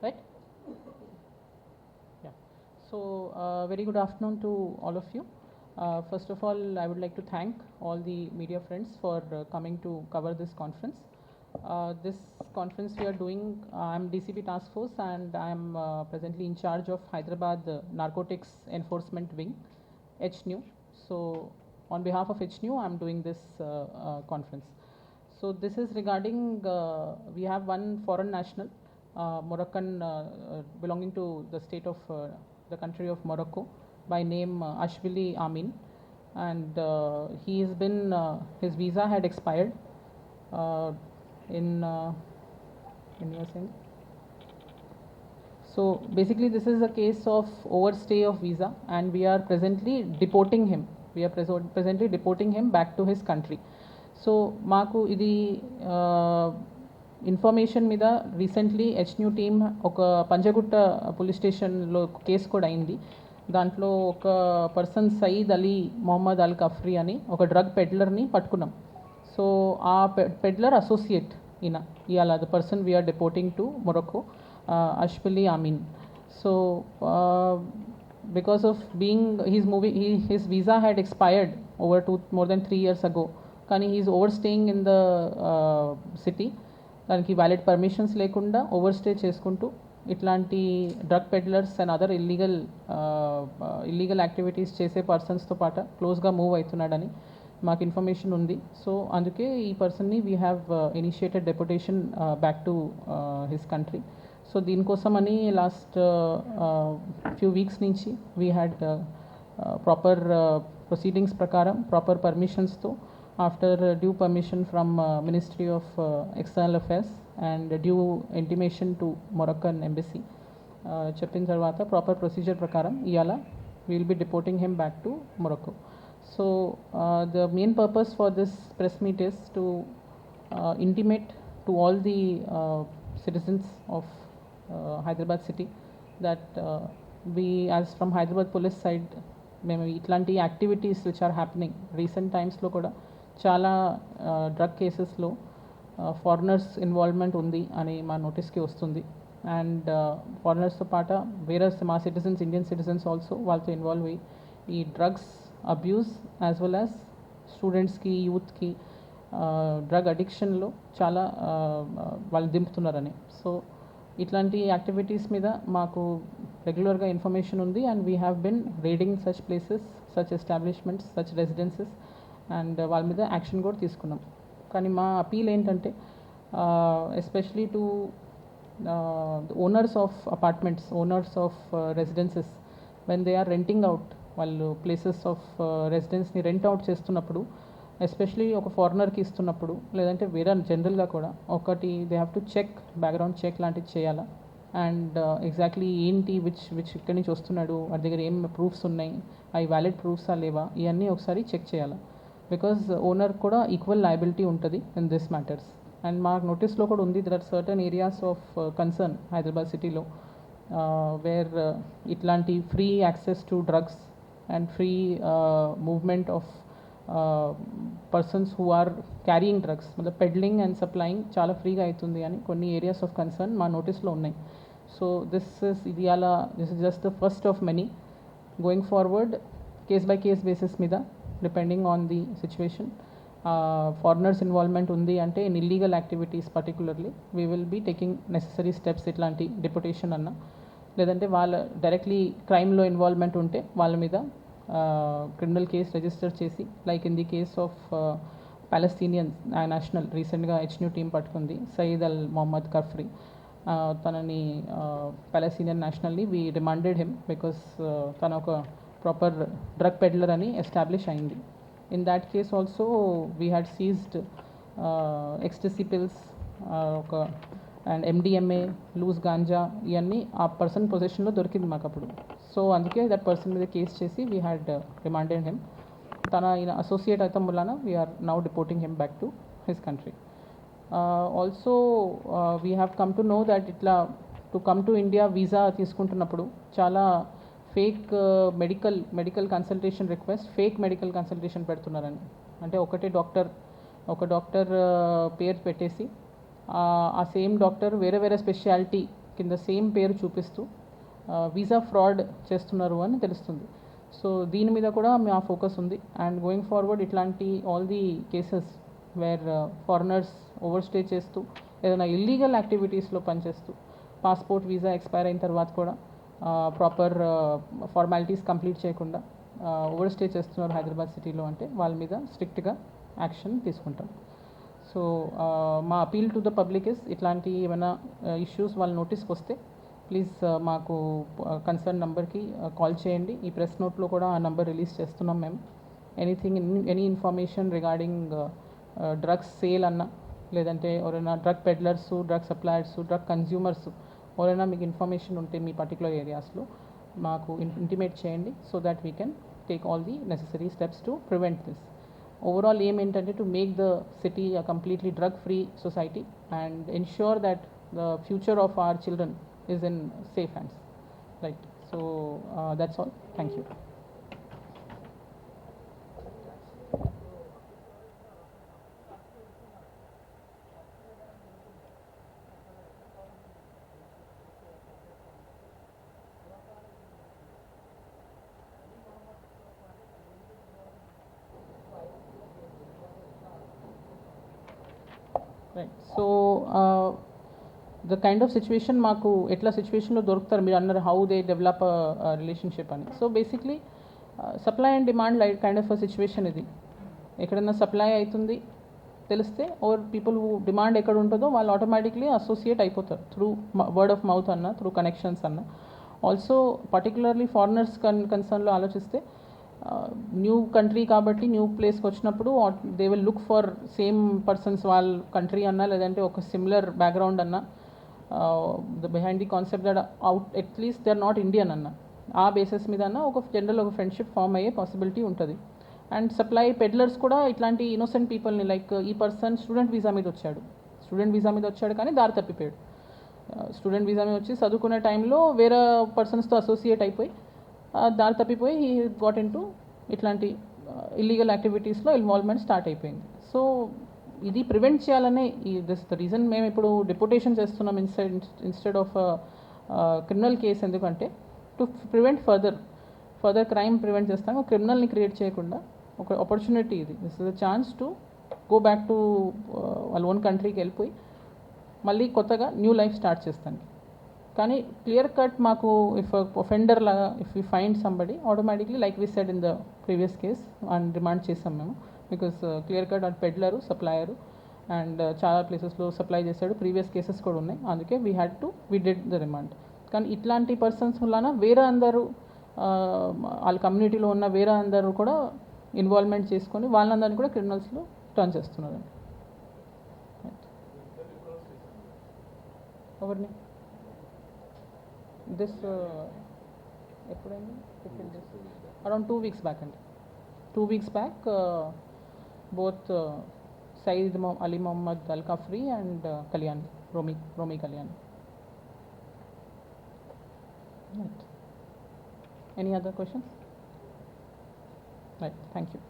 right? Yeah. So, very good afternoon to all of you. First of all, I would like to thank all the media friends for coming to cover this conference. This conference we are doing, I'm DCP Task Force and I'm presently in charge of Hyderabad Narcotics Enforcement Wing, HNU. So, on behalf of HNU, I'm doing this conference. So, this is regarding, we have one foreign national, Moroccan, belonging to the state of the country of Morocco, by name Ashwili Amin, and he has been his visa had expired in your saying. So basically, this is a case of overstay of visa, and we are presently deporting him. We are presently deporting him back to his country. So మాకు ఇది information మీద recently హెచ్న్యూ team ఒక Panjagutta police స్టేషన్లో case కూడా అయింది. దాంట్లో ఒక person Saeed Ali Mohammed Al Kafri అని ఒక డ్రగ్ పెడ్లర్ని పట్టుకున్నాం. సో ఆ పెడ్లర్ అసోసియేట్ ఇవాళ the person we are deporting to Morocco, అష్ఫిలి Amin. So because of being his visa had expired over more than 3 years ago, కానీ he's over staying in the city. దానికి valid permissions లేకుండా over stay చేసుకుంటూ ఇట్లాంటి drug peddlers and other illegal activities చేసే పర్సన్స్తో పాటు క్లోజ్గా మూవ్ అవుతున్నాడని మాకు ఇన్ఫర్మేషన్ ఉంది. సో అందుకే ఈ పర్సన్ని we have initiated deputation back to his country. So దీనికోసమని లాస్ట్ ఫ్యూ వీక్స్ నుంచి వీ హ్యాడ్ ప్రాపర్ ప్రొసీడింగ్స్ ప్రకారం ప్రాపర్ పర్మిషన్స్తో, after due permission from Ministry of External Affairs and due intimation to Moroccan Embassy, చెప్పిన తర్వాత proper procedure ప్రకారం ఇవాళ we'll be deporting him back to Morocco. So the main purpose for this press meet is to intimate to all the citizens of Hyderabad city that we, as from Hyderabad police side, మేము ఇట్లాంటి activities which are happening recent టైమ్స్లో కూడా చాలా drug కేసెస్లో foreigners involvement ఉంది అని మా నోటీస్కి వస్తుంది. అండ్ ఫారినర్స్తో పాటు వేరే మా సిటిజన్స్, ఇండియన్ సిటిజన్స్ ఆల్సో వాళ్ళతో ఇన్వాల్వ్ అయ్యి ఈ drugs abuse as well as స్టూడెంట్స్కి, యూత్కి డ్రగ్ అడిక్షన్లో చాలా వాళ్ళు దింపుతున్నారని. సో ఇట్లాంటి యాక్టివిటీస్ మీద మాకు రెగ్యులర్గా ఇన్ఫర్మేషన్ ఉంది and we have been raiding such places, such establishments, such residences and వాళ్ళ మీద యాక్షన్ కూడా తీసుకున్నాం. కానీ మా అపీల్ ఏంటంటే especially to owners of apartments, owners of residences, when they are renting out, వాళ్ళు ప్లేసెస్ ఆఫ్ రెసిడెన్స్ని రెంట్ అవుట్ చేస్తున్నప్పుడు, ఎస్పెషలీ ఒక ఫారినర్కి ఇస్తున్నప్పుడు లేదంటే వేరే జనరల్గా కూడా ఒకటి they have to check, background check లాంటివి చేయాలా. అండ్ ఎగ్జాక్ట్లీ ఏంటి విచ్ ఇక్కడి నుంచి వస్తున్నాడు, వాడి దగ్గర ఏం ప్రూఫ్స్ ఉన్నాయి, అవి వ్యాలిడ్ ప్రూఫ్సా లేవా, ఇవన్నీ ఒకసారి చెక్ చేయాలి. బికాజ్ ఓనర్ కూడా ఈక్వల్ లయబిలిటీ ఉంటుంది ఇన్ దిస్ మ్యాటర్స్. అండ్ మా నోటీస్లో కూడా ఉంది there are certain areas of concern Hyderabad సిటీలో వేర్ ఇట్లాంటి free access to drugs and free movement of persons who are carrying drugs, మళ్ళీ పెడ్లింగ్ అండ్ సప్లయింగ్ చాలా ఫ్రీగా అవుతుంది అని కొన్ని ఏరియాస్ ఆఫ్ కన్సర్న్ మా నోటీస్లో ఉన్నాయి. So this is just the first of many. Going forward case by case basis మీద depending on the situation, foreigners involvement ఉంది అంటే in illegal activities particularly we will be taking necessary steps, ఇట్లాంటి deputation అన్న, లేదంటే వాళ్ళ directly క్రైమ్లో involvement ఉంటే వాళ్ళ మీద క్రిమినల్ కేసు రిజిస్టర్ చేసి, like in the case of Palestinian national రీసెంట్గా హెచ్న్యూ టీమ్ పట్టుకుంది సయీద్ అల్ మొహమ్మద్ కఫ్రీ, తనని Palestinian నేషనల్ని we remanded him because తన ఒక ప్రాపర్ డ్రగ్ పెడ్లర్ అని ఎస్టాబ్లిష్ అయింది. In that case also we had seized ecstasy pills ఒక అండ్ ఎండిఎంఏ, లూజ్ గాంజా, ఇవన్నీ ఆ పర్సన్ పొజిషన్లో దొరికింది మాకు అప్పుడు. సో అందుకే దట్ పర్సన్ మీద కేసు చేసి వీ హ్యాడ్ రిమాండెడ్ హిమ్. తన అసోసియేట్ అయితే వలన we are now deporting him back to his country. Also we have come to know that ఇట్లా to come to India visa తీసుకుంటున్నప్పుడు చాలా fake medical consultation request, fake medical consultation పెడుతున్నారని. అంటే ఒక doctor పేరు పెట్టేసి ఆ సేమ్ డాక్టర్ వేరే స్పెషాలిటీ కింద సేమ్ పేరు చూపిస్తూ వీసా ఫ్రాడ్ చేస్తున్నారు అని తెలుస్తుంది. సో దీని మీద కూడా మా ఫోకస్ ఉంది. అండ్ గోయింగ్ ఫార్వర్డ్ ఇట్లాంటి all the cases where foreigners overstay చేస్తూ ఏదైనా ఇల్లీగల్ యాక్టివిటీస్లో పనిచేస్తూ పాస్పోర్ట్ వీసా ఎక్స్పైర్ అయిన తర్వాత కూడా ప్రాపర్ ఫార్మాలిటీస్ కంప్లీట్ చేయకుండా ఓవర్స్టే చేస్తున్నారు హైదరాబాద్ సిటీలో అంటే వాళ్ళ మీద స్ట్రిక్ట్గా యాక్షన్ తీసుకుంటాం. సో మా appeal to the public is ఇట్లాంటి ఏమైనా ఇష్యూస్ వాళ్ళ నోటీస్కి వస్తే ప్లీజ్ మాకు కన్సర్న్ నెంబర్కి కాల్ చేయండి. ఈ ప్రెస్ నోట్లో కూడా ఆ నెంబర్ రిలీజ్ చేస్తున్నాం మేము. Anything any information regarding drugs sale అన్నా లేదంటే ఎవరైనా drug peddlers, drug suppliers, drug consumers ఎవరైనా మీకు ఇన్ఫర్మేషన్ ఉంటే మీ పర్టికులర్ ఏరియాస్లో మాకు ఇంటిమేట్ చేయండి. So that we can take all the necessary steps to prevent this. Overall ఏం ఏంటంటే to make the city a completely drug free society and ensure that the future of our children is in safe hands, right? So that's all. Thank you. Right. So the kind of situation మాకు ఎట్లా సిచ్యువేషన్లో దొరుకుతారు మీరు అన్నారు how they develop relationship అని. So basically supply and demand like kind of situation ఇది. ఎక్కడైనా supply అవుతుంది తెలిస్తే ఓర్ పీపుల్ హూ డిమాండ్ ఎక్కడ ఉంటుందో వాళ్ళు ఆటోమేటిక్లీ అసోసియేట్ అయిపోతారు త్రూ వర్డ్ ఆఫ్ మౌత్ అన్న, త్రూ కనెక్షన్స్ అన్న. ఆల్సో పర్టికులర్లీ ఫారినర్స్ కన్సర్న్లో ఆలోచిస్తే న్యూ కంట్రీ కాబట్టి న్యూ ప్లేస్కి వచ్చినప్పుడు they will look for same persons వాళ్ళ కంట్రీ అన్నా లేదంటే ఒక సిమిలర్ బ్యాక్గ్రౌండ్ అన్నా the behind the concept that out at least they are not Indian అన్న ఆ బేసిస్ మీద అన్న ఒక జనరల్ ఒక ఫ్రెండ్షిప్ ఫామ్ అయ్యే పాసిబిలిటీ ఉంటుంది. అండ్ సప్లై పెడ్లర్స్ కూడా ఇట్లాంటి ఇన్నోసెంట్ పీపుల్ని లైక్ ఈ పర్సన్ స్టూడెంట్ వీసా మీద వచ్చాడు కానీ దారి తప్పిపోయాడు. స్టూడెంట్ వీసా మీద వచ్చి చదువుకునే టైంలో వేరే పర్సన్స్తో అసోసియేట్ అయిపోయి దారి తప్పిపోయి హీ గాట్ ఇన్ టు ఇట్లాంటి ఇల్లీగల్ యాక్టివిటీస్లో ఇన్వాల్వ్మెంట్ స్టార్ట్ అయిపోయింది. సో ఇది ప్రివెంట్ చేయాలనే దిస్ ద రీజన్ మేము ఇప్పుడు డిపోటేషన్ చేస్తున్నాం ఇన్స్టెడ్ ఆఫ్ క్రిమినల్ కేసు. ఎందుకంటే to prevent further crime prevent చేస్తాము, క్రిమినల్ని క్రియేట్ చేయకుండా ఒక ఆపర్చునిటీ ఇది. This is the chance to go back to వాళ్ళ ఓన్ కంట్రీకి వెళ్ళిపోయి మళ్ళీ కొత్తగా న్యూ లైఫ్ స్టార్ట్ చేస్తాను. కానీ క్లియర్ కట్ మాకు ఇఫ్ ఒఫెండర్ లాగా if you find somebody automatically like we said in the previous case and remand చేసాం మేము. Because clear cut and peddler, supplier and చాలా ప్లేసెస్లో సప్లై చేశాడు, ప్రీవియస్ కేసెస్ కూడా ఉన్నాయి. అందుకే వీ డిడ్ ద రిమాండ్. కానీ ఇట్లాంటి పర్సన్స్ వలన వేరే అందరూ వాళ్ళ కమ్యూనిటీలో ఉన్న వేరే అందరూ కూడా ఇన్వాల్వ్మెంట్ చేసుకొని వాళ్ళందరినీ కూడా క్రిమినల్స్లో టర్న్ చేస్తున్నారండి. ఎవరిని దిస్ ఎప్పుడైంది అరౌండ్ 2 weeks బ్యాక్ అండి. 2 weeks back both Saeed Ali Mohammed Al Kafri and Kalyan Romi Kalyan. Right. Any other questions? Right. Thank you.